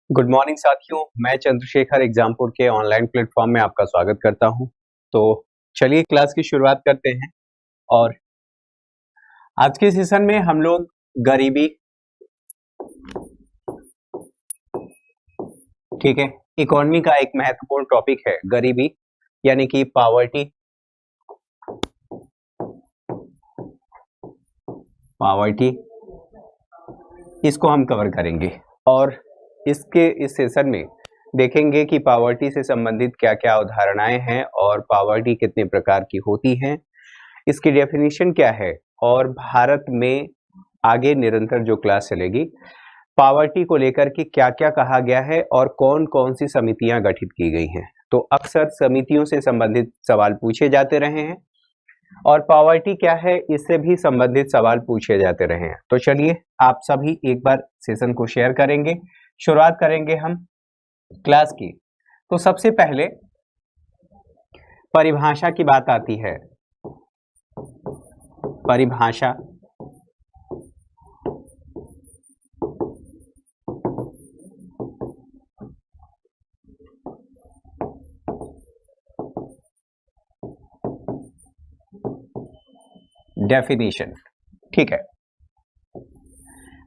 Good morning साथियों, मैं चंद्रशेखर एग्जामपुर के ऑनलाइन प्लेटफॉर्म में आपका स्वागत करता हूं। तो चलिए क्लास की शुरुआत करते हैं। और आज के सेशन में हम लोग गरीबी, ठीक है, इकोनॉमी का एक महत्वपूर्ण टॉपिक है गरीबी यानी कि पावर्टी। इसको हम कवर करेंगे और इस सेशन में देखेंगे कि पावर्टी से संबंधित क्या क्या अवधारणाएं हैं और पावर्टी कितने प्रकार की होती हैं, इसकी डेफिनेशन क्या है और भारत में आगे निरंतर जो क्लास चलेगी पावर्टी को लेकर के क्या क्या कहा गया है और कौन कौन सी समितियां गठित की गई हैं। तो अक्सर समितियों से संबंधित सवाल पूछे जाते रहे हैं और पावर्टी क्या है इससे भी संबंधित सवाल पूछे जाते रहे हैं। तो चलिए आप सभी एक बार सेशन को शेयर करेंगे। शुरुआत करेंगे हम क्लास की। तो सबसे पहले परिभाषा की बात आती है। परिभाषा, डेफिनेशन, ठीक है।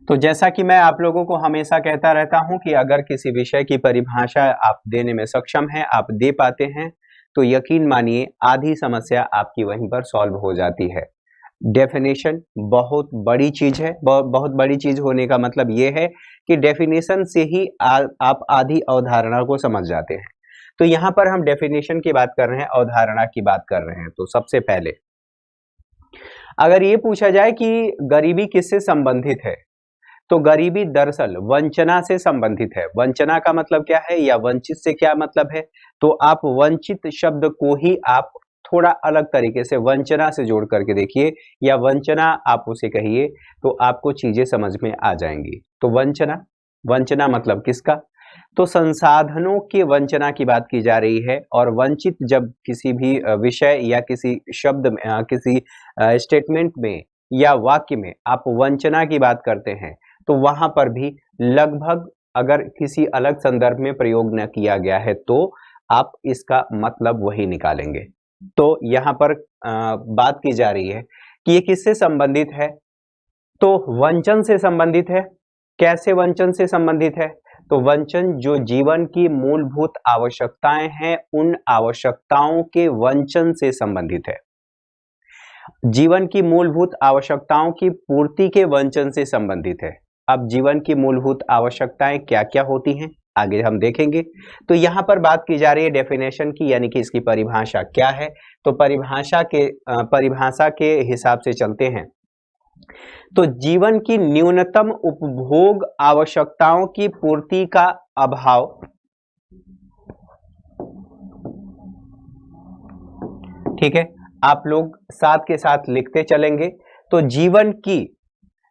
तो जैसा कि मैं आप लोगों को हमेशा कहता रहता हूं कि अगर किसी विषय की परिभाषा आप देने में सक्षम हैं, आप दे पाते हैं, तो यकीन मानिए आधी समस्या आपकी वहीं पर सॉल्व हो जाती है। डेफिनेशन बहुत बड़ी चीज है। बहुत बड़ी चीज होने का मतलब ये है कि डेफिनेशन से ही आप आधी अवधारणा को समझ जाते हैं। तो यहां पर हम डेफिनेशन की बात कर रहे हैं, अवधारणा की बात कर रहे हैं। तो सबसे पहले अगर ये पूछा जाए कि गरीबी किससे संबंधित है, तो गरीबी दरअसल वंचना से संबंधित है। वंचना का मतलब क्या है या वंचित से क्या मतलब है, तो आप वंचित शब्द को ही आप थोड़ा अलग तरीके से वंचना से जोड़ करके देखिए या वंचना आप उसे कहिए तो आपको चीजें समझ में आ जाएंगी। तो वंचना, वंचना मतलब किसका, तो संसाधनों की वंचना की बात की जा रही है। और वंचित जब किसी भी विषय या किसी शब्द में किसी स्टेटमेंट में या वाक्य में आप वंचना की बात करते हैं तो वहां पर भी लगभग अगर किसी अलग संदर्भ में प्रयोग न किया गया है तो आप इसका मतलब वही निकालेंगे। तो यहां पर बात की जा रही है कि ये किससे संबंधित है, तो वंचन से संबंधित है। कैसे वंचन से संबंधित है, तो वंचन जो जीवन की मूलभूत आवश्यकताएं हैं उन आवश्यकताओं के वंचन से संबंधित है। जीवन की मूलभूत आवश्यकताओं की पूर्ति के वंचन से संबंधित है। अब जीवन की मूलभूत आवश्यकताएं क्या क्या होती हैं आगे हम देखेंगे। तो यहां पर बात की जा रही है डेफिनेशन की, यानी कि इसकी परिभाषा क्या है। तो परिभाषा के हिसाब से चलते हैं तो जीवन की न्यूनतम उपभोग आवश्यकताओं की पूर्ति का अभाव, ठीक है, आप लोग साथ के साथ लिखते चलेंगे। तो जीवन की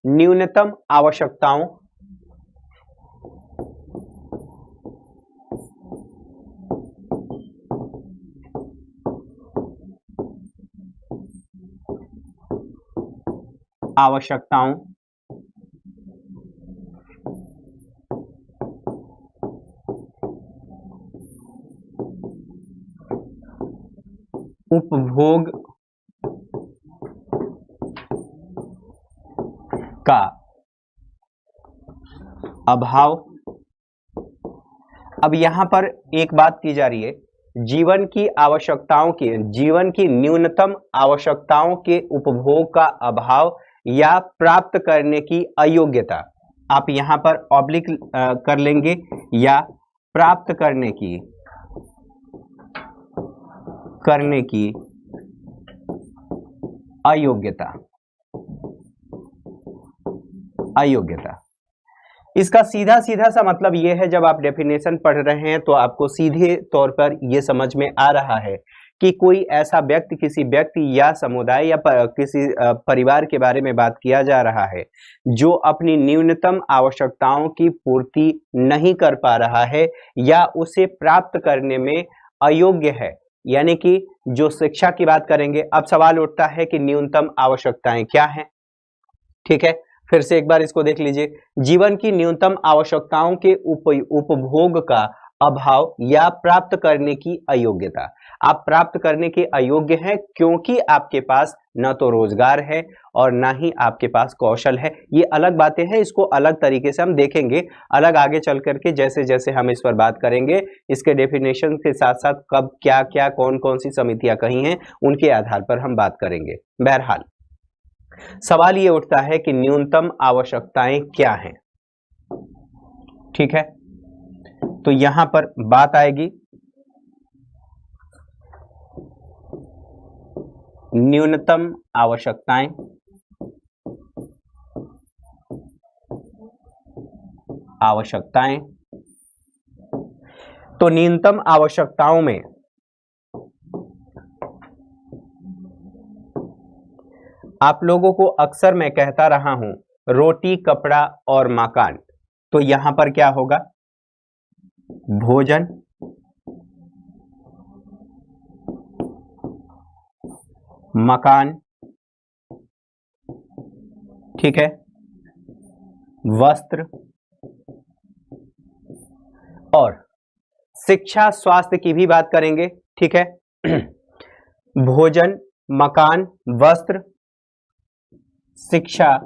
न्यूनतम आवश्यकताओं उपभोग का अभाव। अब यहां पर एक बात की जा रही है, जीवन की न्यूनतम आवश्यकताओं के उपभोग का अभाव या प्राप्त करने की अयोग्यता। आप यहां पर ऑब्लिक कर लेंगे या प्राप्त करने की अयोग्यता। इसका सीधा सीधा सा मतलब यह है, जब आप डेफिनेशन पढ़ रहे हैं तो आपको सीधे तौर पर यह समझ में आ रहा है कि कोई ऐसा व्यक्ति, किसी व्यक्ति या समुदाय या किसी परिवार के बारे में बात किया जा रहा है जो अपनी न्यूनतम आवश्यकताओं की पूर्ति नहीं कर पा रहा है या उसे प्राप्त करने में अयोग्य है। यानी कि जो शिक्षा की बात करेंगे, अब सवाल उठता है कि न्यूनतम आवश्यकताएं क्या हैं, ठीक है। फिर से एक बार इसको देख लीजिए, जीवन की न्यूनतम आवश्यकताओं के उपभोग का अभाव या प्राप्त करने की अयोग्यता। आप प्राप्त करने के अयोग्य हैं क्योंकि आपके पास न तो रोजगार है और ना ही आपके पास कौशल है। ये अलग बातें हैं, इसको अलग तरीके से हम देखेंगे, अलग आगे चल करके जैसे जैसे हम इस पर बात करेंगे, इसके डेफिनेशन के साथ साथ कब क्या क्या कौन कौन सी समितियां कही हैं उनके आधार पर हम बात करेंगे। बहरहाल सवाल ये उठता है कि न्यूनतम आवश्यकताएं क्या हैं। ठीक है, तो यहां पर बात आएगी न्यूनतम आवश्यकताएं। तो न्यूनतम आवश्यकताओं में आप लोगों को अक्सर मैं कहता रहा हूं रोटी, कपड़ा और मकान। तो यहां पर क्या होगा, भोजन, मकान, ठीक है, वस्त्र और शिक्षा स्वास्थ्य की भी बात करेंगे। ठीक है, भोजन, मकान, वस्त्र, शिक्षा,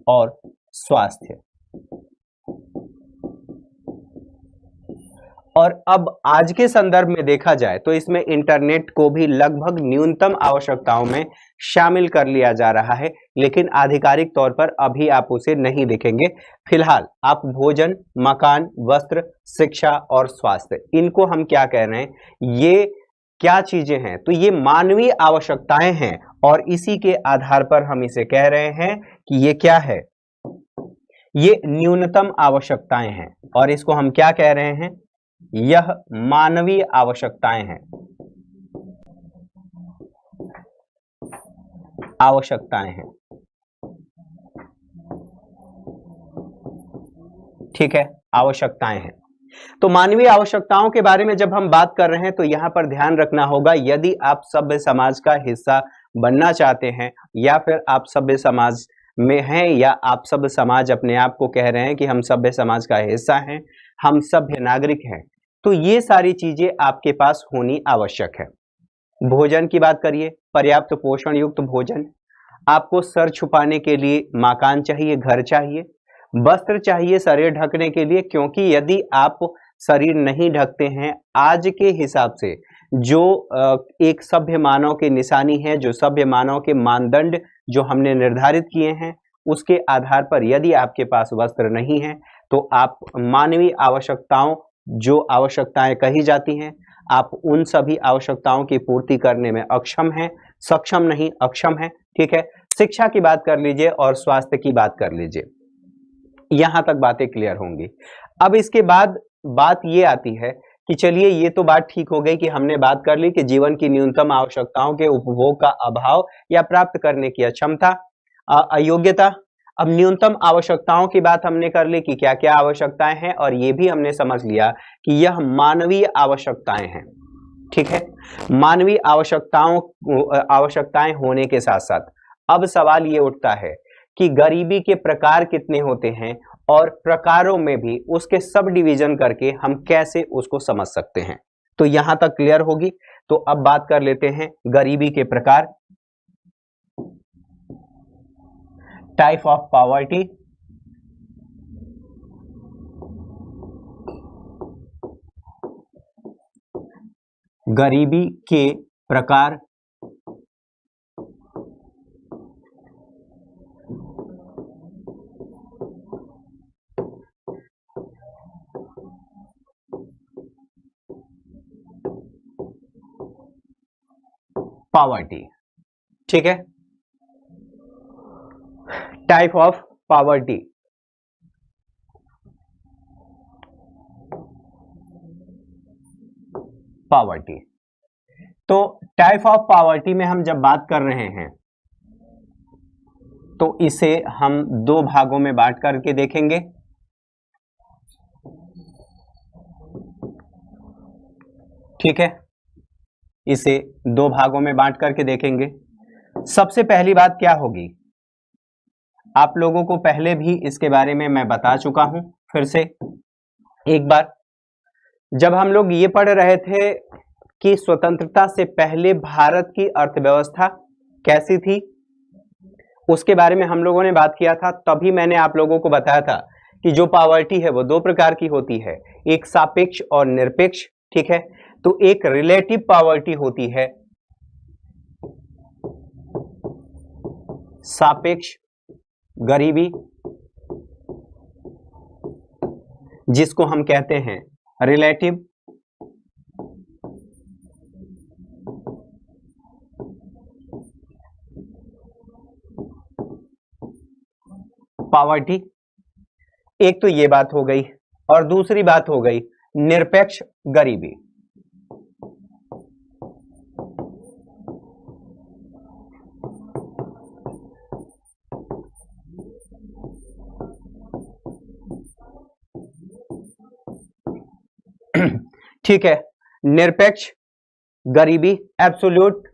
और स्वास्थ्य। और अब आज के संदर्भ में देखा जाए तो इसमें इंटरनेट को भी लगभग न्यूनतम आवश्यकताओं में शामिल कर लिया जा रहा है, लेकिन आधिकारिक तौर पर अभी आप उसे नहीं देखेंगे। फिलहाल आप भोजन, मकान, वस्त्र, शिक्षा और स्वास्थ्य, इनको हम क्या कह रहे हैं, ये क्या चीजें हैं, तो ये मानवीय आवश्यकताएं हैं और इसी के आधार पर हम इसे कह रहे हैं कि ये क्या है, ये न्यूनतम आवश्यकताएं हैं और इसको हम क्या कह रहे हैं, यह मानवीय आवश्यकताएं हैं। ठीक है, आवश्यकताएं हैं। तो मानवीय आवश्यकताओं के बारे में जब हम बात कर रहे हैं तो यहां पर ध्यान रखना होगा, यदि आप सभ्य समाज का हिस्सा बनना चाहते हैं या फिर आप सभ्य समाज में हैं या आप सभ्य समाज अपने आप को कह रहे हैं कि हम सभ्य समाज का हिस्सा हैं, हम सभ्य नागरिक हैं, तो ये सारी चीजें आपके पास होनी आवश्यक है। भोजन की बात करिए, पर्याप्त पोषण युक्त भोजन, आपको सर छुपाने के लिए मकान चाहिए, घर चाहिए, वस्त्र चाहिए शरीर ढकने के लिए, क्योंकि यदि आप शरीर नहीं ढकते हैं, आज के हिसाब से जो एक सभ्य मानव की निशानी है, जो सभ्य मानव के मानदंड जो हमने निर्धारित किए हैं, उसके आधार पर यदि आपके पास वस्त्र नहीं है तो आप मानवीय आवश्यकताओं, जो आवश्यकताएं कही जाती हैं, आप उन सभी आवश्यकताओं की पूर्ति करने में अक्षम हैं, सक्षम नहीं, अक्षम है। ठीक है, शिक्षा की बात कर लीजिए और स्वास्थ्य की बात कर लीजिए, यहां तक बातें क्लियर होंगी। अब इसके बाद बात ये आती है कि चलिए ये तो बात ठीक हो गई कि हमने बात कर ली कि जीवन की न्यूनतम आवश्यकताओं के उपभोग का अभाव या प्राप्त करने की अक्षमता, अयोग्यता। अब न्यूनतम आवश्यकताओं की बात हमने कर ली कि क्या क्या आवश्यकताएं हैं और ये भी हमने समझ लिया कि यह मानवीय आवश्यकताएं हैं। ठीक है, मानवीय आवश्यकताएं होने के साथ साथ अब सवाल ये उठता है कि गरीबी के प्रकार कितने होते हैं और प्रकारों में भी उसके सब डिवीजन करके हम कैसे उसको समझ सकते हैं, तो यहां तक क्लियर होगी। तो अब बात कर लेते हैं गरीबी के प्रकार, टाइप ऑफ पॉवर्टी। गरीबी के प्रकार, पॉवर्टी। ठीक है, टाइप ऑफ पॉवर्टी। तो टाइप ऑफ पॉवर्टी में हम जब बात कर रहे हैं तो इसे हम दो भागों में बांट करके देखेंगे। ठीक है, इसे दो भागों में बांट करके देखेंगे। सबसे पहली बात क्या होगी, आप लोगों को पहले भी इसके बारे में मैं बता चुका हूं, फिर से एक बार जब हम लोग ये पढ़ रहे थे कि स्वतंत्रता से पहले भारत की अर्थव्यवस्था कैसी थी, उसके बारे में हम लोगों ने बात किया था। तभी मैंने आप लोगों को बताया था कि जो पॉवर्टी है वो दो प्रकार की होती है, एक सापेक्ष और निरपेक्ष। ठीक है, तो एक रिलेटिव पॉवर्टी होती है, सापेक्ष गरीबी, जिसको हम कहते हैं रिलेटिव पॉवर्टी। एक तो ये बात हो गई, और दूसरी बात हो गई निरपेक्ष गरीबी। ठीक है, निरपेक्ष गरीबी, एब्सोल्यूट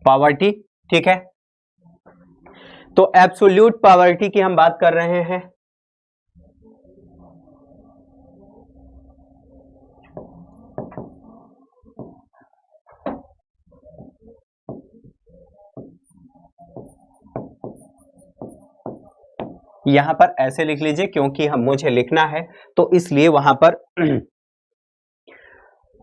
पॉवर्टी। ठीक है, तो एब्सोल्यूट पॉवर्टी की हम बात कर रहे हैं। यहां पर ऐसे लिख लीजिए, क्योंकि हम मुझे लिखना है तो इसलिए वहां पर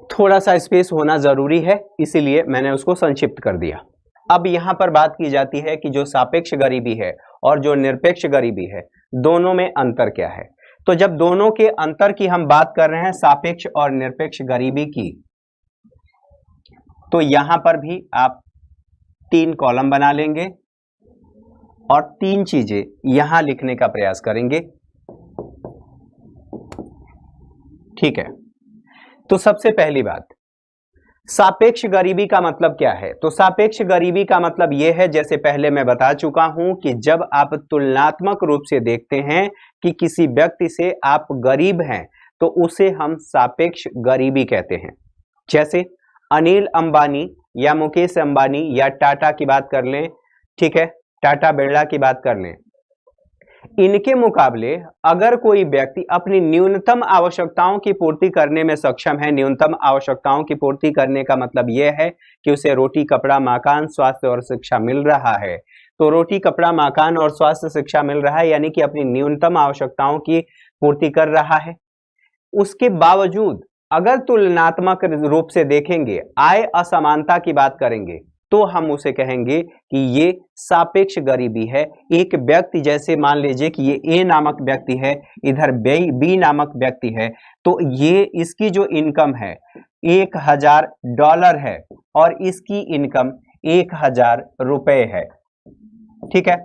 थोड़ा सा स्पेस होना जरूरी है, इसीलिए मैंने उसको संक्षिप्त कर दिया। अब यहां पर बात की जाती है कि जो सापेक्ष गरीबी है और जो निरपेक्ष गरीबी है, दोनों में अंतर क्या है। तो जब दोनों के अंतर की हम बात कर रहे हैं, सापेक्ष और निरपेक्ष गरीबी की, तो यहां पर भी आप 3 कॉलम बना लेंगे और 3 चीजें यहां लिखने का प्रयास करेंगे। ठीक है, तो सबसे पहली बात, सापेक्ष गरीबी का मतलब क्या है। तो सापेक्ष गरीबी का मतलब यह है, जैसे पहले मैं बता चुका हूं, कि जब आप तुलनात्मक रूप से देखते हैं कि किसी व्यक्ति से आप गरीब हैं, तो उसे हम सापेक्ष गरीबी कहते हैं। जैसे अनिल अंबानी या मुकेश अंबानी या टाटा की बात कर लें, ठीक है, टाटा बिरला की बात कर लें, इनके मुकाबले अगर कोई व्यक्ति अपनी न्यूनतम आवश्यकताओं की पूर्ति करने में सक्षम है, न्यूनतम आवश्यकताओं की पूर्ति करने का मतलब यह है कि उसे रोटी, कपड़ा, मकान, स्वास्थ्य और शिक्षा मिल रहा है। तो रोटी, कपड़ा, मकान और स्वास्थ्य शिक्षा मिल रहा है, यानी कि अपनी न्यूनतम आवश्यकताओं की पूर्ति कर रहा है। उसके बावजूद अगर तुलनात्मक रूप से देखेंगे, आय असमानता की बात करेंगे, तो हम उसे कहेंगे कि ये सापेक्ष गरीबी है। एक व्यक्ति, जैसे मान लीजिए कि ये ए नामक व्यक्ति है, इधर बी नामक व्यक्ति है, तो ये इसकी जो इनकम है $1000 है और इसकी इनकम 1000 रुपए है। ठीक है,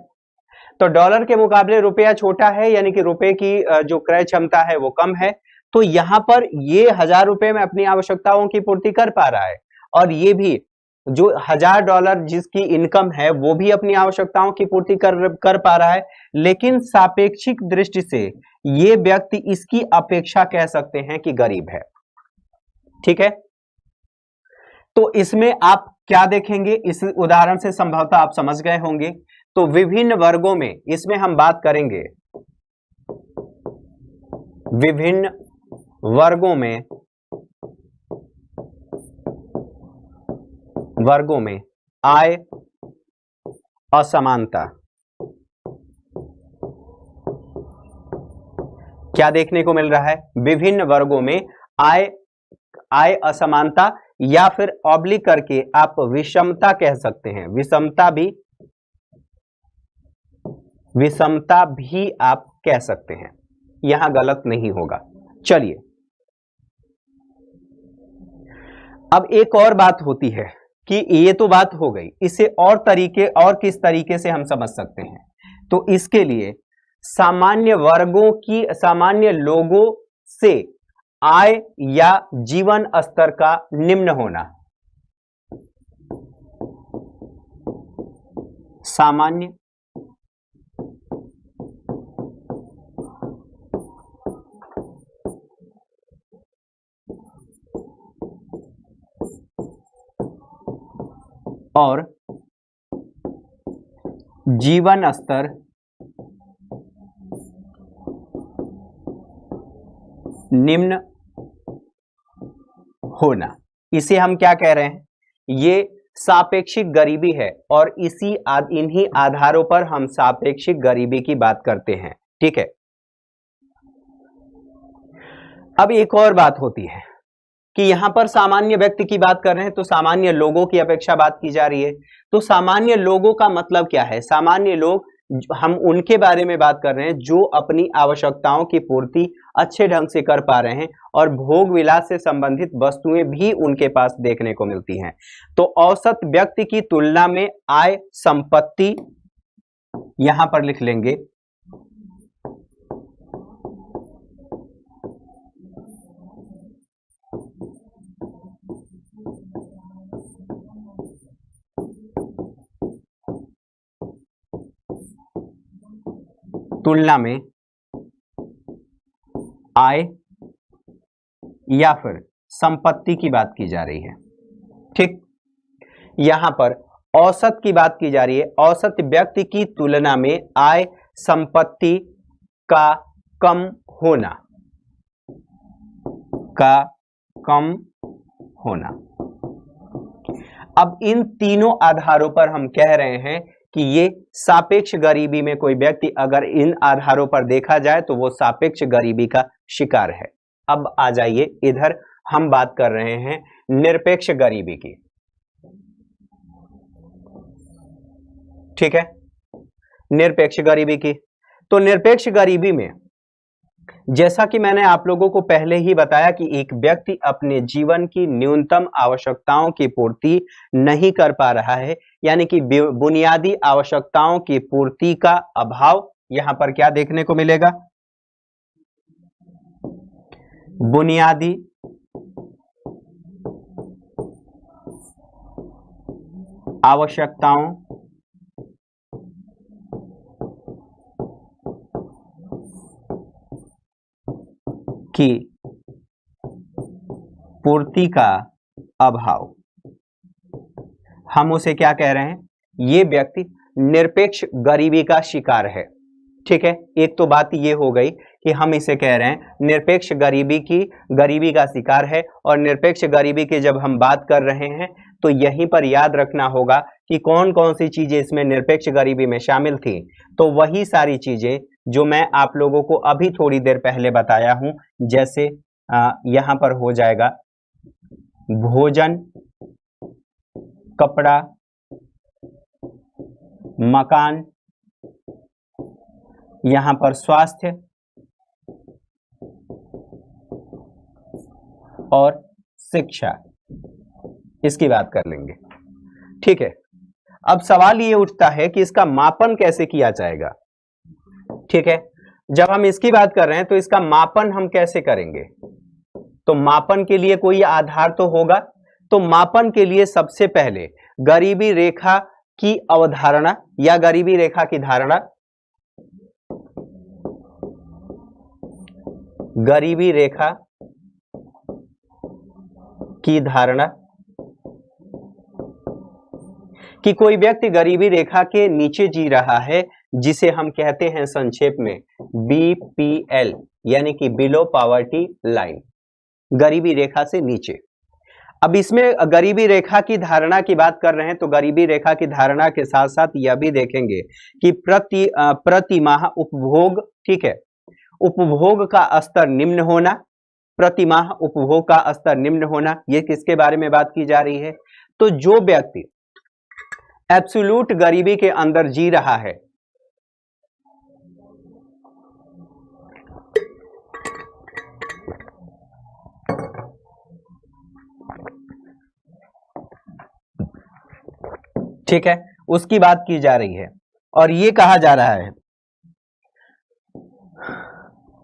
तो डॉलर के मुकाबले रुपया छोटा है, यानी कि रुपए की जो क्रय क्षमता है वो कम है। तो यहां पर ये 1000 रुपए में अपनी आवश्यकताओं की पूर्ति कर पा रहा है, और ये भी जो $1000 जिसकी इनकम है वो भी अपनी आवश्यकताओं की पूर्ति कर पा रहा है। लेकिन सापेक्षिक दृष्टि से ये व्यक्ति इसकी अपेक्षा कह सकते हैं कि गरीब है। ठीक है, तो इसमें आप क्या देखेंगे, इस उदाहरण से संभवतः आप समझ गए होंगे। तो विभिन्न वर्गों में इसमें हम बात करेंगे, विभिन्न वर्गों में आय असमानता क्या देखने को मिल रहा है। विभिन्न वर्गों में आय असमानता, या फिर ऑब्लिक करके आप विषमता कह सकते हैं। विषमता भी आप कह सकते हैं, यहां गलत नहीं होगा। चलिए, अब एक और बात होती है कि ये तो बात हो गई, इसे और किस तरीके से हम समझ सकते हैं। तो इसके लिए सामान्य लोगों से आय या जीवन स्तर का निम्न होना, सामान्य और जीवन स्तर निम्न होना, इसे हम क्या कह रहे हैं? ये सापेक्षिक गरीबी है और इन्हीं आधारों पर हम सापेक्षिक गरीबी की बात करते हैं। ठीक है, अब एक और बात होती है कि यहां पर सामान्य व्यक्ति की बात कर रहे हैं तो सामान्य लोगों की अपेक्षा बात की जा रही है। तो सामान्य लोगों का मतलब क्या है? सामान्य लोग, हम उनके बारे में बात कर रहे हैं जो अपनी आवश्यकताओं की पूर्ति अच्छे ढंग से कर पा रहे हैं और भोग विलास से संबंधित वस्तुएं भी उनके पास देखने को मिलती हैं। तो औसत व्यक्ति की तुलना में आय, संपत्ति, यहां पर लिख लेंगे तुलना में आय या फिर संपत्ति की बात की जा रही है। ठीक, यहां पर औसत की बात की जा रही है। औसत व्यक्ति की तुलना में आय, संपत्ति का कम होना, अब इन तीनों आधारों पर हम कह रहे हैं कि ये सापेक्ष गरीबी में कोई व्यक्ति अगर इन आधारों पर देखा जाए तो वो सापेक्ष गरीबी का शिकार है। अब आ जाइए इधर, हम बात कर रहे हैं निरपेक्ष गरीबी की। ठीक है, निरपेक्ष गरीबी की। तो निरपेक्ष गरीबी में जैसा कि मैंने आप लोगों को पहले ही बताया कि एक व्यक्ति अपने जीवन की न्यूनतम आवश्यकताओं की पूर्ति नहीं कर पा रहा है, यानी कि बुनियादी आवश्यकताओं की पूर्ति का अभाव यहां पर क्या देखने को मिलेगा? बुनियादी आवश्यकताओं की पूर्ति का अभाव, हम उसे क्या कह रहे हैं? ये व्यक्ति निरपेक्ष गरीबी का शिकार है। ठीक है, एक तो बात ये हो गई कि हम इसे कह रहे हैं निरपेक्ष गरीबी का शिकार है। और निरपेक्ष गरीबी की जब हम बात कर रहे हैं तो यहीं पर याद रखना होगा कि कौन कौन सी चीजें इसमें निरपेक्ष गरीबी में शामिल थी। तो वही सारी चीजें जो मैं आप लोगों को अभी थोड़ी देर पहले बताया हूं, जैसे यहां पर हो जाएगा भोजन, कपड़ा, मकान, यहां पर स्वास्थ्य और शिक्षा, इसकी बात कर लेंगे। ठीक है, अब सवाल ये उठता है कि इसका मापन कैसे किया जाएगा। ठीक है, जब हम इसकी बात कर रहे हैं तो इसका मापन हम कैसे करेंगे? तो मापन के लिए कोई आधार तो होगा। तो मापन के लिए सबसे पहले गरीबी रेखा की अवधारणा या गरीबी रेखा की धारणा, गरीबी रेखा की धारणा कि कोई व्यक्ति गरीबी रेखा के नीचे जी रहा है, जिसे हम कहते हैं संक्षेप में BPL, यानी कि बिलो पॉवर्टी लाइन, गरीबी रेखा से नीचे। अब इसमें गरीबी रेखा की धारणा की बात कर रहे हैं तो गरीबी रेखा की धारणा के साथ साथ यह भी देखेंगे कि प्रति माह उपभोग, ठीक है, उपभोग का स्तर निम्न होना, प्रति माह उपभोग का स्तर निम्न होना, ये किसके बारे में बात की जा रही है? तो जो व्यक्ति एब्सोल्यूट गरीबी के अंदर जी रहा है, ठीक है, उसकी बात की जा रही है। और ये कहा जा रहा है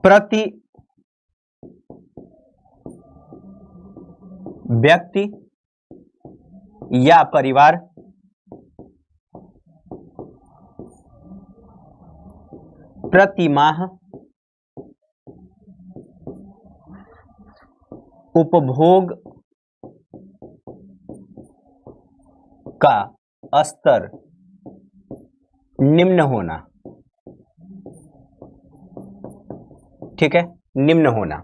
प्रति व्यक्ति या परिवार प्रतिमाह उपभोग का स्तर निम्न होना, ठीक है, निम्न होना।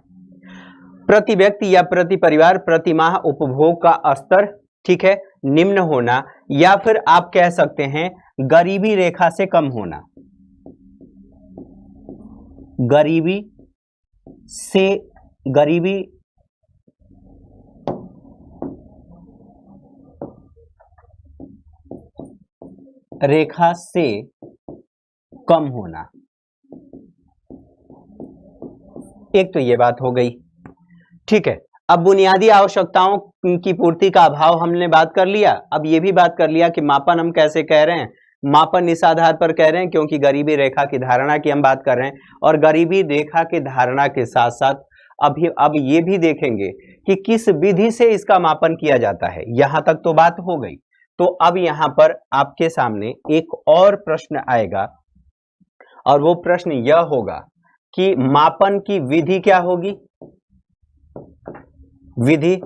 प्रति व्यक्ति या प्रति परिवार प्रतिमाह उपभोग का स्तर, ठीक है, निम्न होना, या फिर आप कह सकते हैं गरीबी रेखा से कम होना, गरीबी रेखा से कम होना। एक तो ये बात हो गई, ठीक है। अब बुनियादी आवश्यकताओं की पूर्ति का अभाव हमने बात कर लिया। अब ये भी बात कर लिया कि मापन हम कैसे कह रहे हैं, मापन इस आधार पर कह रहे हैं क्योंकि गरीबी रेखा की धारणा की हम बात कर रहे हैं, और गरीबी रेखा की धारणा के साथ साथ अब ये भी देखेंगे कि किस विधि से इसका मापन किया जाता है। यहां तक तो बात हो गई। तो अब यहां पर आपके सामने एक और प्रश्न आएगा, और वो प्रश्न यह होगा कि मापन की विधि क्या होगी। विधि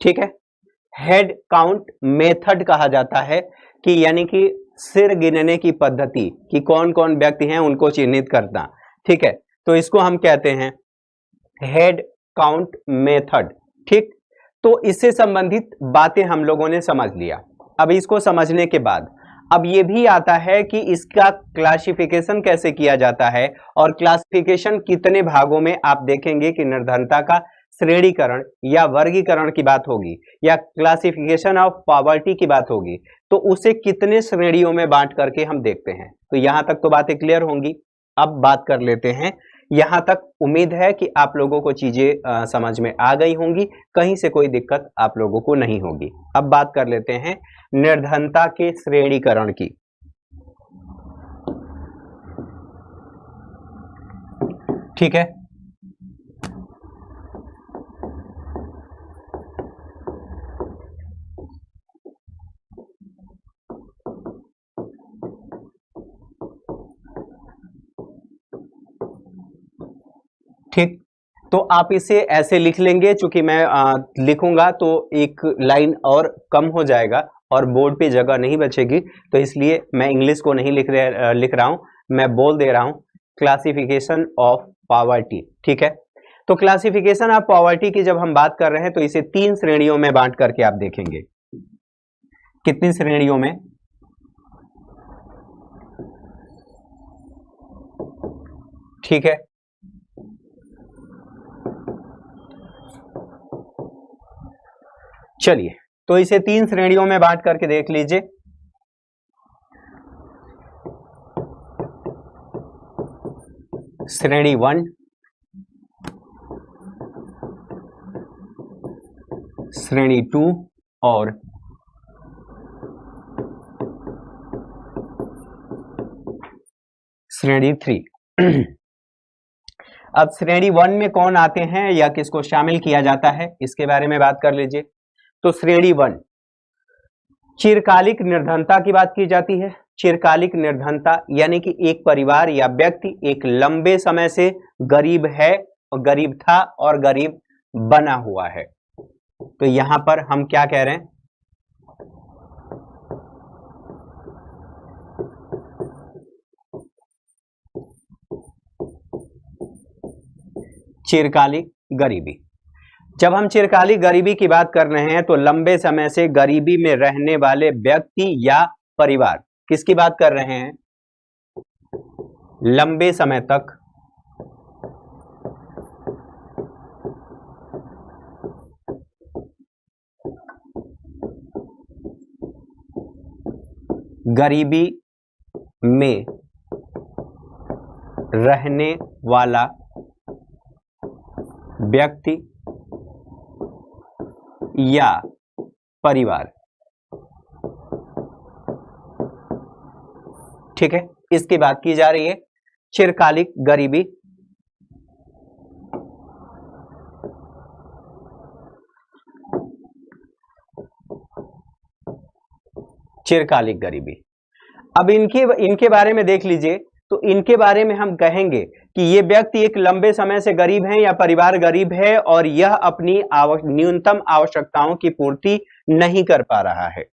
ठीक है, हेड काउंट मेथड कहा जाता है कि यानी कि सिर गिनने की पद्धति कि कौन कौन व्यक्ति हैं उनको चिन्हित करना, ठीक है। तो इसको हम कहते हैं हेड काउंट मेथड, ठीक। तो इससे संबंधित बातें हम लोगों ने समझ लिया। अब इसको समझने के बाद अब ये भी आता है कि इसका क्लासिफिकेशन कैसे किया जाता है, और क्लासिफिकेशन कितने भागों में आप देखेंगे कि निर्धनता का श्रेणीकरण या वर्गीकरण की बात होगी या क्लासिफिकेशन ऑफ पॉवर्टी की बात होगी, तो उसे कितने श्रेणियों में बांट करके हम देखते हैं। तो यहां तक तो बातें क्लियर होंगी। अब बात कर लेते हैं, यहां तक उम्मीद है कि आप लोगों को चीजें समझ में आ गई होंगी, कहीं से कोई दिक्कत आप लोगों को नहीं होगी। अब बात कर लेते हैं निर्धनता के श्रेणीकरण की, ठीक है। ठीक, तो आप इसे ऐसे लिख लेंगे, चूंकि मैं लिखूंगा तो एक लाइन और कम हो जाएगा और बोर्ड पे जगह नहीं बचेगी, तो इसलिए मैं इंग्लिश को नहीं लिख रहा हूं, मैं बोल दे रहा हूं क्लासिफिकेशन ऑफ पॉवर्टी, ठीक है। तो क्लासिफिकेशन ऑफ पॉवर्टी की जब हम बात कर रहे हैं तो इसे 3 श्रेणियों में बांट करके आप देखेंगे। कितनी श्रेणियों में? ठीक है, चलिए तो इसे 3 श्रेणियों में बांट करके देख लीजिए। श्रेणी 1, श्रेणी 2 और श्रेणी 3। अब श्रेणी 1 में कौन आते हैं या किसको शामिल किया जाता है, इसके बारे में बात कर लीजिए। तो श्रेणी 1 चिरकालिक निर्धनता की बात की जाती है। चिरकालिक निर्धनता यानी कि एक परिवार या व्यक्ति एक लंबे समय से गरीब है, गरीब था और गरीब बना हुआ है। तो यहां पर हम क्या कह रहे हैं, चिरकालिक गरीबी। जब हम चिरकालिक गरीबी की बात कर रहे हैं तो लंबे समय से गरीबी में रहने वाले व्यक्ति या परिवार, किसकी बात कर रहे हैं? लंबे समय तक गरीबी में रहने वाला व्यक्ति या परिवार। ठीक है, इसकी बात की जा रही है। चिरकालिक गरीबी, चिरकालिक गरीबी। अब इनके बारे में देख लीजिए, तो इनके बारे में हम कहेंगे कि ये व्यक्ति एक लंबे समय से गरीब हैं या परिवार गरीब है और यह अपनी न्यूनतम आवश्यकताओं की पूर्ति नहीं कर पा रहा है।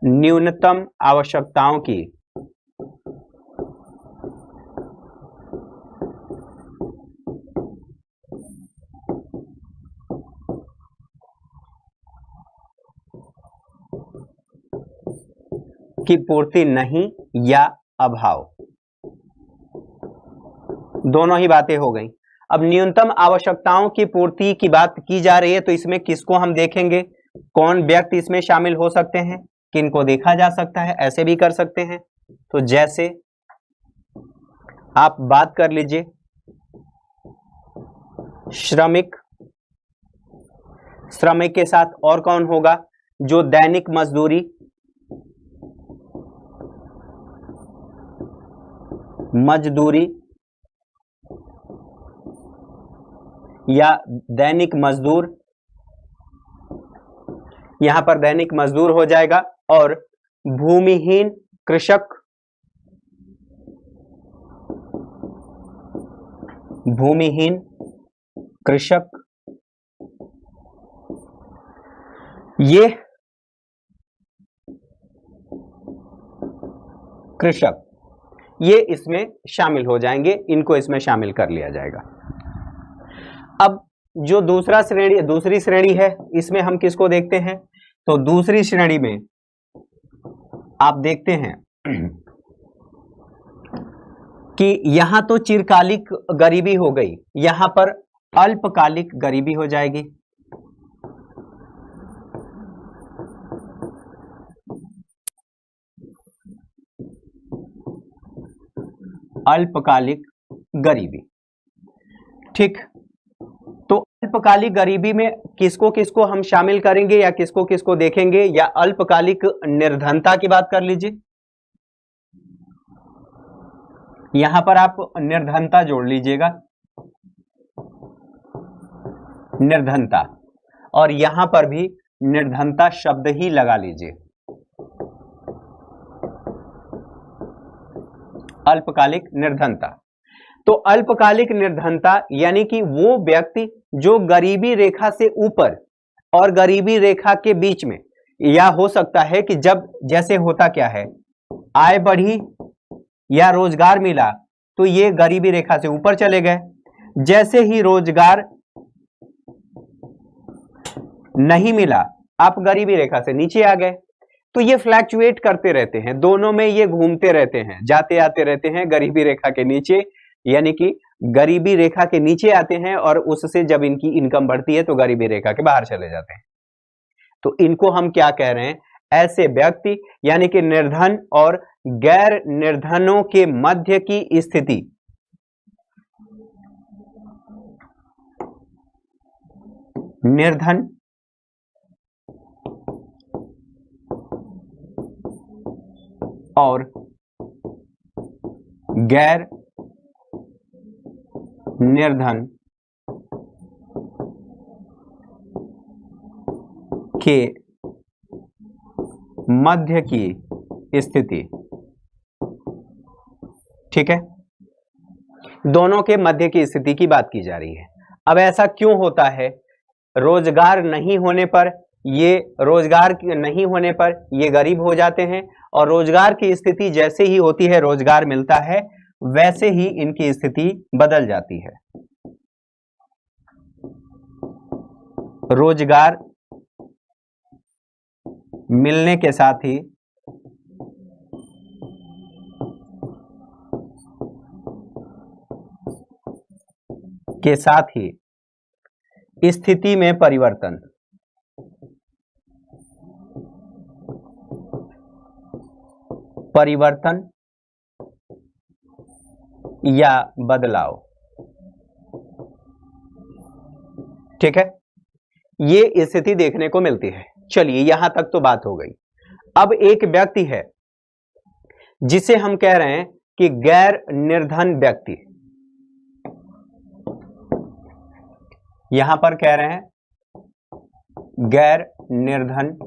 न्यूनतम आवश्यकताओं की पूर्ति नहीं या अभाव, दोनों ही बातें हो गई। अब न्यूनतम आवश्यकताओं की पूर्ति की बात की जा रही है, तो इसमें किसको हम देखेंगे, कौन व्यक्ति इसमें शामिल हो सकते हैं, किनको देखा जा सकता है, ऐसे भी कर सकते हैं। तो जैसे आप बात कर लीजिए श्रमिक, श्रमिक के साथ और कौन होगा, जो दैनिक मजदूरी, मजदूरी या दैनिक मजदूर, यहां पर दैनिक मजदूर हो जाएगा, और भूमिहीन कृषक, भूमिहीन कृषक, ये कृषक ये इसमें शामिल हो जाएंगे, इनको इसमें शामिल कर लिया जाएगा। अब जो दूसरी श्रेणी है, इसमें हम किसको देखते हैं, तो दूसरी श्रेणी में आप देखते हैं कि यहां तो चिरकालिक गरीबी हो गई, यहां पर अल्पकालिक गरीबी हो जाएगी। अल्पकालिक गरीबी, ठीक। तो अल्पकालिक गरीबी में किसको किसको हम शामिल करेंगे या किसको किसको देखेंगे, या अल्पकालिक निर्धनता की बात कर लीजिए। यहां पर आप निर्धनता जोड़ लीजिएगा, निर्धनता, और यहां पर भी निर्धनता शब्द ही लगा लीजिए। अल्पकालिक निर्धनता, तो अल्पकालिक निर्धनता यानी कि वो व्यक्ति जो गरीबी रेखा से ऊपर और गरीबी रेखा के बीच में, या हो सकता है कि जब जैसे होता क्या है, आय बढ़ी या रोजगार मिला तो ये गरीबी रेखा से ऊपर चले गए, जैसे ही रोजगार नहीं मिला आप गरीबी रेखा से नीचे आ गए। तो ये फ्लैक्चुएट करते रहते हैं, दोनों में ये घूमते रहते हैं, जाते आते रहते हैं गरीबी रेखा के नीचे, यानी कि गरीबी रेखा के नीचे आते हैं और उससे जब इनकी इनकम बढ़ती है तो गरीबी रेखा के बाहर चले जाते हैं। तो इनको हम क्या कह रहे हैं, ऐसे व्यक्ति यानी कि निर्धन और गैर निर्धनों के मध्य की स्थिति, निर्धन और गैर निर्धन के मध्य की स्थिति, ठीक है, दोनों के मध्य की स्थिति की बात की जा रही है। अब ऐसा क्यों होता है, रोजगार नहीं होने पर ये गरीब हो जाते हैं, और रोजगार की स्थिति जैसे ही होती है, रोजगार मिलता है, वैसे ही इनकी स्थिति बदल जाती है। रोजगार मिलने के साथ ही स्थिति में परिवर्तन या बदलाव, ठीक है। ये स्थिति देखने को मिलती है। चलिए यहां तक तो बात हो गई। अब एक व्यक्ति है जिसे हम कह रहे हैं कि गैर निर्धन व्यक्ति, यहां पर कह रहे हैं गैर निर्धन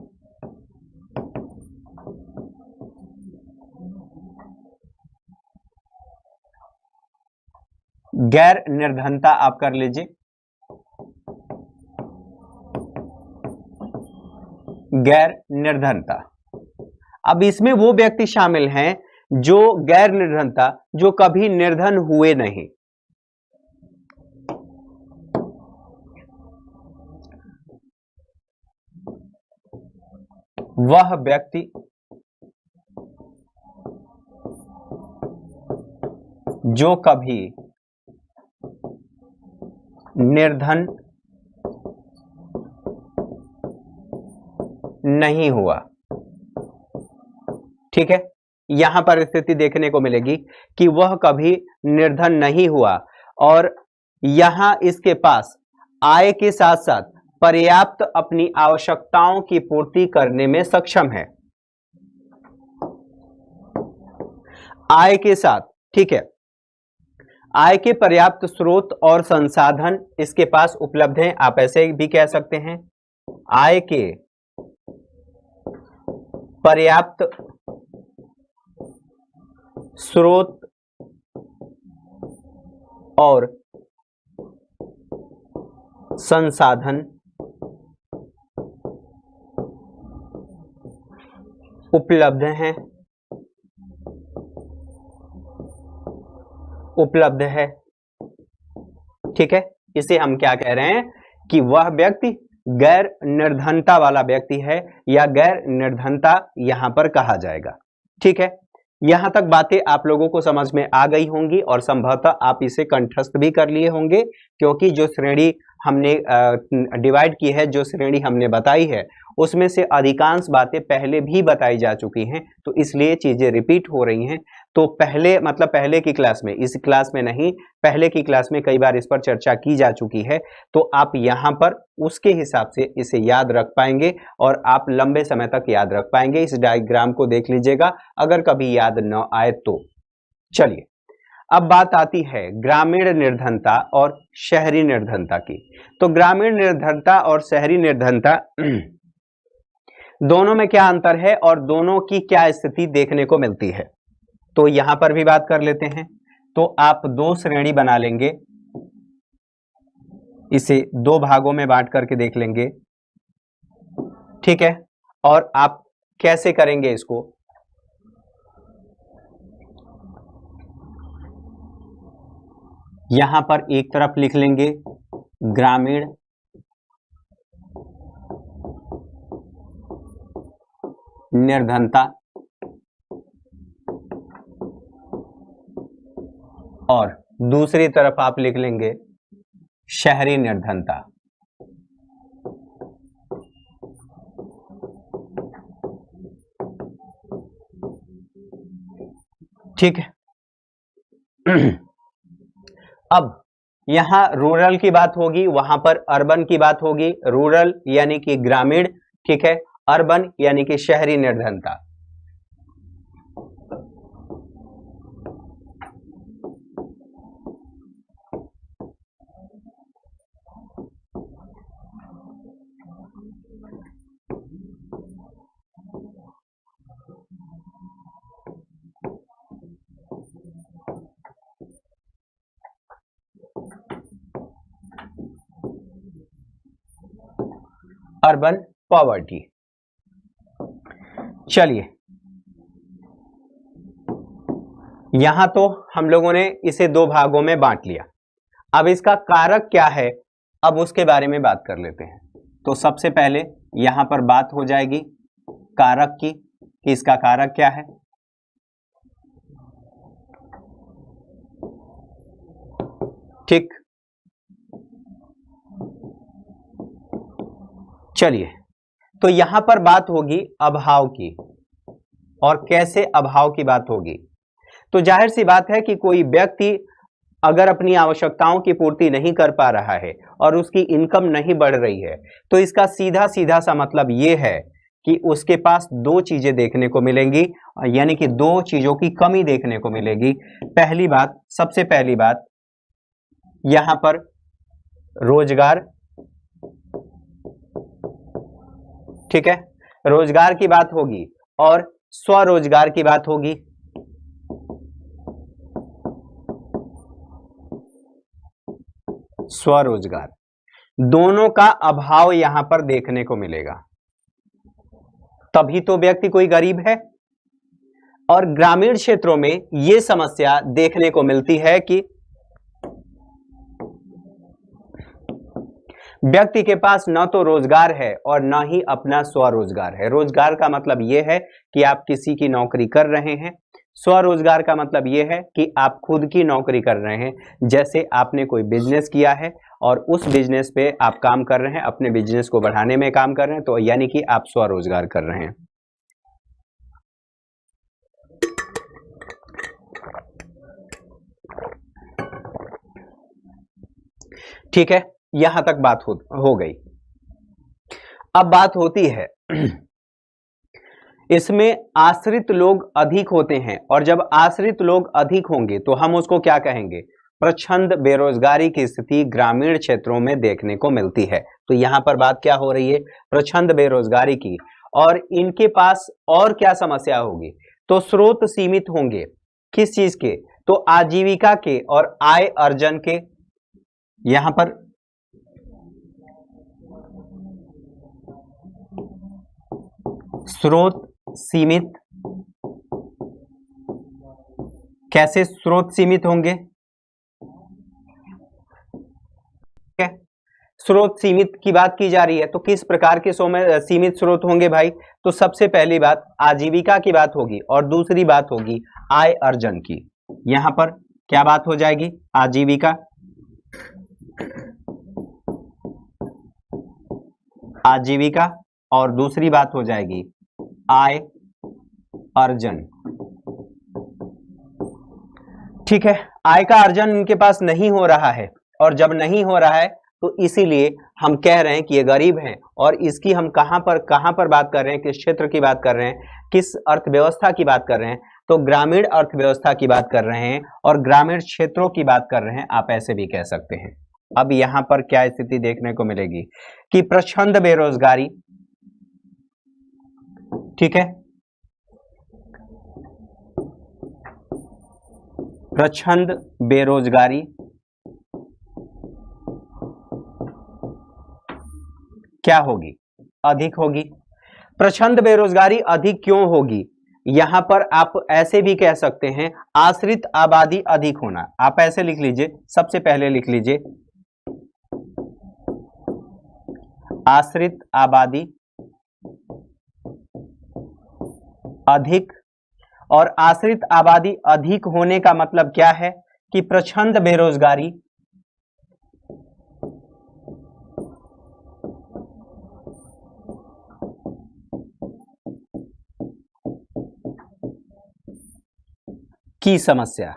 गैर निर्धनता आप कर लीजिए, गैर निर्धनता। अब इसमें वो व्यक्ति शामिल हैं जो गैर निर्धनता, जो कभी निर्धन हुए नहीं। वह व्यक्ति जो कभी निर्धन नहीं हुआ। ठीक है, यहां पर स्थिति देखने को मिलेगी कि वह कभी निर्धन नहीं हुआ और यहां इसके पास आय के साथ साथ पर्याप्त अपनी आवश्यकताओं की पूर्ति करने में सक्षम है। आय के साथ, ठीक है, आय के पर्याप्त स्रोत और संसाधन इसके पास उपलब्ध हैं। आप ऐसे भी कह सकते हैं आय के पर्याप्त स्रोत और संसाधन उपलब्ध हैं, उपलब्ध है। ठीक है, इसे हम क्या कह रहे हैं कि वह व्यक्ति गैर निर्धनता वाला व्यक्ति है या गैर निर्धनता यहां पर कहा जाएगा। ठीक है, यहां तक बातें आप लोगों को समझ में आ गई होंगी और संभवतः आप इसे कंठस्थ भी कर लिए होंगे, क्योंकि जो श्रेणी हमने डिवाइड की है, जो श्रेणी हमने बताई है, उसमें से अधिकांश बातें पहले भी बताई जा चुकी हैं, तो इसलिए चीजें रिपीट हो रही हैं। तो पहले मतलब पहले की क्लास में, इस क्लास में नहीं, पहले की क्लास में कई बार इस पर चर्चा की जा चुकी है, तो आप यहाँ पर उसके हिसाब से इसे याद रख पाएंगे और आप लंबे समय तक याद रख पाएंगे। इस डायग्राम को देख लीजिएगा अगर कभी याद न आए तो। चलिए, अब बात आती है ग्रामीण निर्धनता और शहरी निर्धनता की। तो ग्रामीण निर्धनता और शहरी निर्धनता दोनों में क्या अंतर है और दोनों की क्या स्थिति देखने को मिलती है, तो यहां पर भी बात कर लेते हैं। तो आप दो श्रेणी बना लेंगे, इसे दो भागों में बांट करके देख लेंगे। ठीक है, और आप कैसे करेंगे इसको, यहां पर एक तरफ लिख लेंगे ग्रामीण निर्धनता और दूसरी तरफ आप लिख लेंगे शहरी निर्धनता। ठीक है, अब यहां रूरल की बात होगी, वहां पर अर्बन की बात होगी। रूरल यानी कि ग्रामीण, ठीक है, अर्बन यानी कि शहरी निर्धनता। Urban poverty. चलिए, यहां तो हम लोगों ने इसे दो भागों में बांट लिया। अब इसका कारक क्या है, अब उसके बारे में बात कर लेते हैं। तो सबसे पहले यहां पर बात हो जाएगी कारक की, कि इसका कारक क्या है। ठीक, चलिए, तो यहां पर बात होगी अभाव की, और कैसे अभाव की बात होगी। तो जाहिर सी बात है कि कोई व्यक्ति अगर अपनी आवश्यकताओं की पूर्ति नहीं कर पा रहा है और उसकी इनकम नहीं बढ़ रही है, तो इसका सीधा सीधा सा मतलब ये है कि उसके पास दो चीजें देखने को मिलेंगी, यानी कि दो चीजों की कमी देखने को मिलेगी। पहली बात, सबसे पहली बात यहां पर रोजगार, ठीक है, रोजगार की बात होगी और स्वरोजगार की बात होगी। स्वरोजगार, दोनों का अभाव यहां पर देखने को मिलेगा, तभी तो व्यक्ति कोई गरीब है। और ग्रामीण क्षेत्रों में यह समस्या देखने को मिलती है कि व्यक्ति के पास न तो रोजगार है और न ही अपना स्वरोजगार है। रोजगार का मतलब यह है कि आप किसी की नौकरी कर रहे हैं, स्वरोजगार का मतलब यह है कि आप खुद की नौकरी कर रहे हैं। जैसे आपने कोई बिजनेस किया है और उस बिजनेस पे आप काम कर रहे हैं, अपने बिजनेस को बढ़ाने में काम कर रहे हैं, तो यानी कि आप स्वरोजगार कर रहे हैं। ठीक है, यहां तक बात हो गई। अब बात होती है इसमें आश्रित लोग अधिक होते हैं, और जब आश्रित लोग अधिक होंगे तो हम उसको क्या कहेंगे? प्रच्छंद बेरोजगारी की स्थिति ग्रामीण क्षेत्रों में देखने को मिलती है। तो यहां पर बात क्या हो रही है? प्रच्छंद बेरोजगारी की। और इनके पास और क्या समस्या होगी? तो स्रोत सीमित होंगे। किस चीज के? तो आजीविका के और आय अर्जन के। यहां पर स्रोत सीमित, कैसे स्रोत सीमित होंगे? स्रोत सीमित की बात की जा रही है, तो किस प्रकार के सीमित स्रोत होंगे भाई? तो सबसे पहली बात आजीविका की बात होगी और दूसरी बात होगी आय अर्जन की। यहां पर क्या बात हो जाएगी? आजीविका, आजीविका, और दूसरी बात हो जाएगी आय अर्जन। ठीक है, आय का अर्जन इनके पास नहीं हो रहा है, और जब नहीं हो रहा है तो इसीलिए हम कह रहे हैं कि ये गरीब हैं। और इसकी हम कहां पर बात कर रहे हैं? किस क्षेत्र की बात कर रहे हैं? किस अर्थव्यवस्था की बात कर रहे हैं? तो ग्रामीण अर्थव्यवस्था की बात कर रहे हैं और ग्रामीण क्षेत्रों की बात कर रहे हैं, आप ऐसे भी कह सकते हैं। अब यहां पर क्या स्थिति देखने को मिलेगी कि प्रच्छंद बेरोजगारी, ठीक है, प्रच्छंद बेरोजगारी क्या होगी? अधिक होगी। प्रच्छंद बेरोजगारी अधिक क्यों होगी? यहां पर आप ऐसे भी कह सकते हैं आश्रित आबादी अधिक होना। आप ऐसे लिख लीजिए, सबसे पहले लिख लीजिए आश्रित आबादी अधिक। और आश्रित आबादी अधिक होने का मतलब क्या है? कि प्रच्छंद बेरोजगारी की समस्या,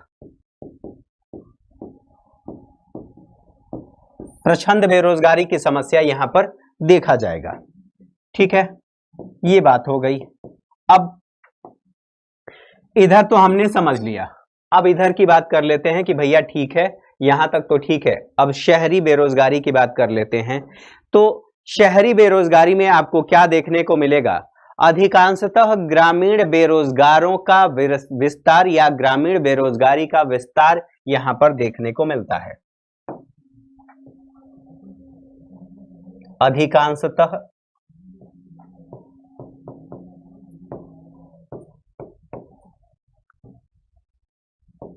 प्रच्छंद बेरोजगारी की समस्या यहां पर देखा जाएगा। ठीक है, ये बात हो गई। अब इधर तो हमने समझ लिया, अब इधर की बात कर लेते हैं कि भैया ठीक है, यहां तक तो ठीक है। अब शहरी बेरोजगारी की बात कर लेते हैं। तो शहरी बेरोजगारी में आपको क्या देखने को मिलेगा? अधिकांशतः ग्रामीण बेरोजगारों का विस्तार या ग्रामीण बेरोजगारी का विस्तार यहां पर देखने को मिलता है।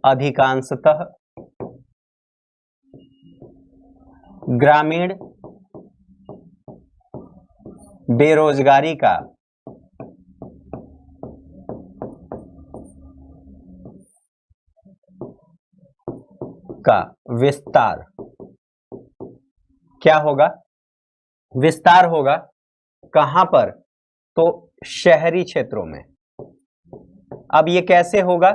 अधिकांशतः ग्रामीण बेरोजगारी का विस्तार क्या होगा? विस्तार होगा कहां पर? तो शहरी क्षेत्रों में। अब ये कैसे होगा?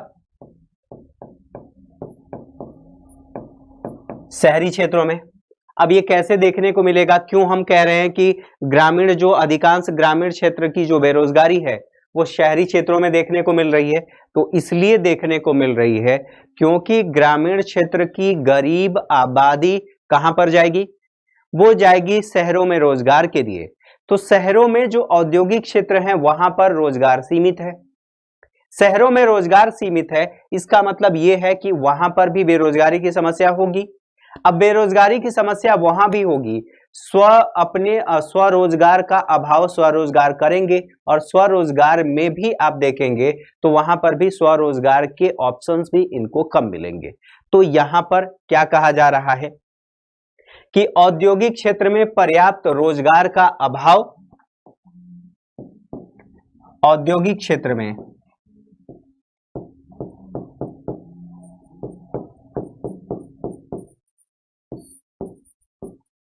शहरी क्षेत्रों में। अब ये कैसे देखने को मिलेगा, क्यों हम कह रहे हैं कि ग्रामीण जो अधिकांश ग्रामीण क्षेत्र की जो बेरोजगारी है वो शहरी क्षेत्रों में देखने को मिल रही है? तो इसलिए देखने को मिल रही है क्योंकि ग्रामीण क्षेत्र की गरीब आबादी कहां पर जाएगी? वो जाएगी शहरों में रोजगार के लिए। तो शहरों में जो औद्योगिक क्षेत्र हैं वहां पर रोजगार सीमित है। शहरों में रोजगार सीमित है, इसका मतलब यह है कि वहां पर भी बेरोजगारी की समस्या होगी। अब बेरोजगारी की समस्या वहां भी होगी, स्वरोजगार का अभाव, स्वरोजगार करेंगे और स्वरोजगार में भी आप देखेंगे तो वहां पर भी स्वरोजगार के ऑप्शंस भी इनको कम मिलेंगे। तो यहां पर क्या कहा जा रहा है कि औद्योगिक क्षेत्र में पर्याप्त रोजगार का अभाव, औद्योगिक क्षेत्र में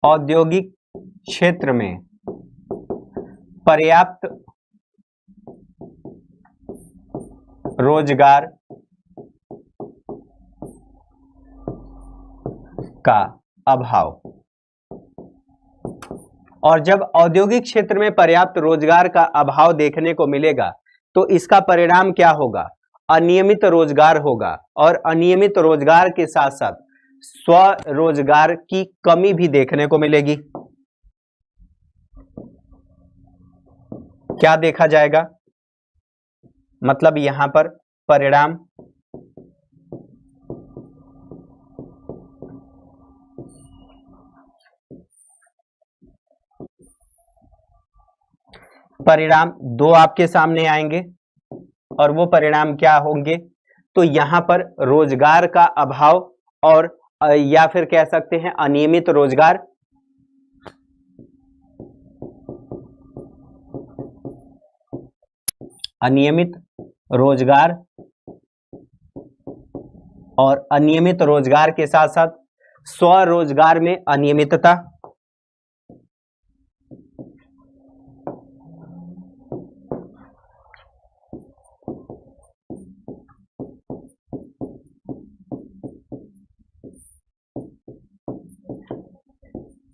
औद्योगिक क्षेत्र में पर्याप्त रोजगार का अभाव। और जब औद्योगिक क्षेत्र में पर्याप्त रोजगार का अभाव देखने को मिलेगा तो इसका परिणाम क्या होगा? अनियमित रोजगार होगा और अनियमित रोजगार के साथ साथ स्वरोजगार की कमी भी देखने को मिलेगी। क्या देखा जाएगा? मतलब यहां पर परिणाम दो आपके सामने आएंगे और वो परिणाम क्या होंगे? तो यहां पर रोजगार का अभाव और या फिर कह सकते हैं अनियमित रोजगार, अनियमित रोजगार और अनियमित रोजगार के साथ साथ स्वरोजगार में अनियमितता,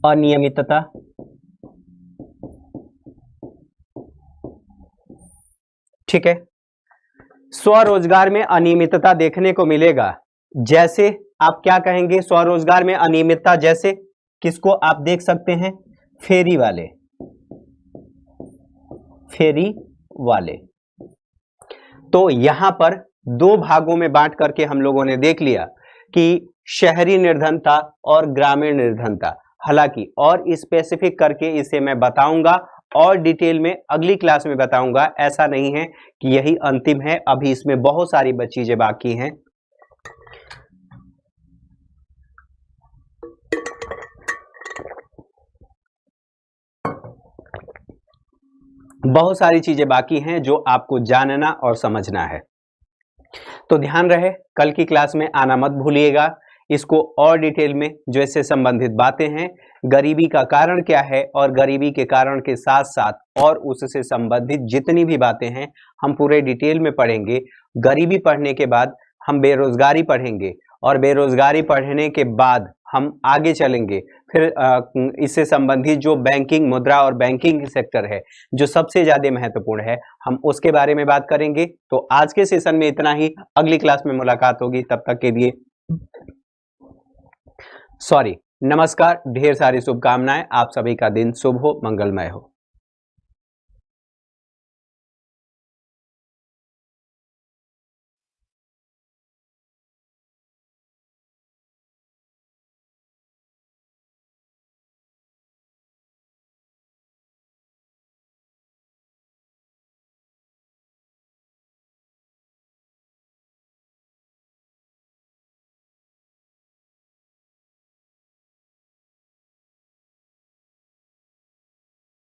अनियमितता, ठीक है। स्वरोजगार में अनियमितता देखने को मिलेगा। जैसे आप क्या कहेंगे स्वरोजगार में अनियमितता? जैसे किसको आप देख सकते हैं? फेरी वाले, फेरी वाले। तो यहां पर दो भागों में बांट करके हम लोगों ने देख लिया कि शहरी निर्धनता और ग्रामीण निर्धनता। हालांकि और स्पेसिफिक करके इसे मैं बताऊंगा और डिटेल में अगली क्लास में बताऊंगा। ऐसा नहीं है कि यही अंतिम है, अभी इसमें बहुत सारी चीजें बाकी हैं। बहुत सारी चीजें बाकी हैं जो आपको जानना और समझना है। तो ध्यान रहे, कल की क्लास में आना मत भूलिएगा। इसको और डिटेल में जो इससे संबंधित बातें हैं, गरीबी का कारण क्या है और गरीबी के कारण के साथ साथ और उससे संबंधित जितनी भी बातें हैं हम पूरे डिटेल में पढ़ेंगे। गरीबी पढ़ने के बाद हम बेरोजगारी पढ़ेंगे और बेरोजगारी पढ़ने के बाद हम आगे चलेंगे। फिर इससे संबंधित जो बैंकिंग, मुद्रा और बैंकिंग सेक्टर है जो सबसे ज्यादा महत्वपूर्ण है, हम उसके बारे में बात करेंगे। तो आज के सेशन में इतना ही, अगली क्लास में मुलाकात होगी। तब तक के लिए नमस्कार, ढेर सारी शुभकामनाएं। आप सभी का दिन शुभ हो, मंगलमय हो।